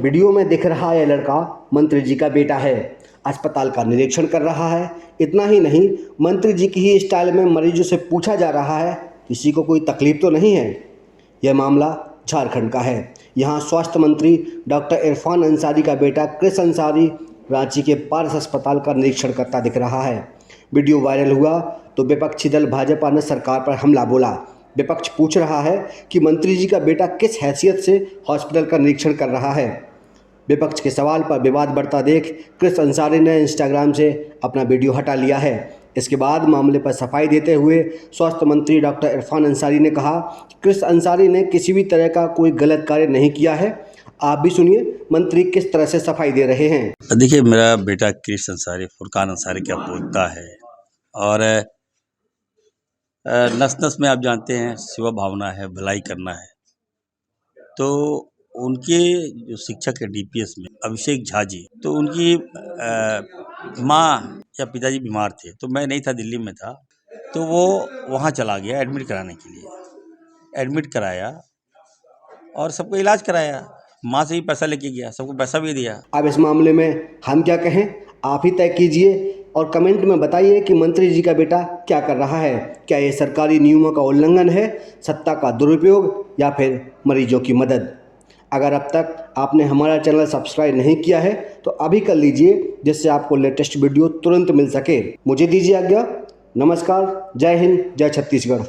Video में दिख रहा यह लड़का मंत्री जी का बेटा है। अस्पताल का निरीक्षण कर रहा है। इतना ही नहीं, मंत्री जी की ही स्टाइल में मरीजों से पूछा जा रहा है, किसी को कोई तकलीफ तो नहीं है। यह मामला झारखंड का है। यहाँ स्वास्थ्य मंत्री डॉक्टर इरफान अंसारी का बेटा क्रिस अंसारी रांची के पारस अस्पताल का निरीक्षण करता दिख रहा है। वीडियो वायरल हुआ तो विपक्षी दल भाजपा ने सरकार पर हमला बोला। विपक्ष पूछ रहा है कि मंत्री जी का बेटा किस हैसियत से हॉस्पिटल का निरीक्षण कर रहा है। विपक्ष के सवाल पर विवाद बढ़ता देख क्रिस अंसारी ने इंस्टाग्राम से अपना वीडियो हटा लिया है। इसके बाद मामले पर सफाई देते हुए स्वास्थ्य मंत्री डॉक्टर इरफान अंसारी ने कहा कि क्रिस अंसारी ने किसी भी तरह का कोई गलत कार्य नहीं किया है। आप भी सुनिए मंत्री किस तरह से सफाई दे रहे हैं। देखिए, मेरा बेटा क्रिस अंसारी फुरकान अंसारी का पोता है और नस नस में आप जानते हैं सेवा भावना है, भलाई करना है। तो उनके जो शिक्षक है डीपीएस में अभिषेक झा जी, तो उनकी माँ या पिताजी बीमार थे, तो मैं नहीं था, दिल्ली में था, तो वो वहाँ चला गया एडमिट कराने के लिए। एडमिट कराया और सबको इलाज कराया, माँ से भी पैसा लेके गया, सबको पैसा भी दिया। अब इस मामले में हम क्या कहें, आप ही तय कीजिए और कमेंट में बताइए कि मंत्री जी का बेटा क्या कर रहा है। क्या ये सरकारी नियमों का उल्लंघन है, सत्ता का दुरुपयोग या फिर मरीजों की मदद। अगर अब तक आपने हमारा चैनल सब्सक्राइब नहीं किया है तो अभी कर लीजिए, जिससे आपको लेटेस्ट वीडियो तुरंत मिल सके। मुझे दीजिए आज्ञा। नमस्कार, जय हिंद, जय छत्तीसगढ़।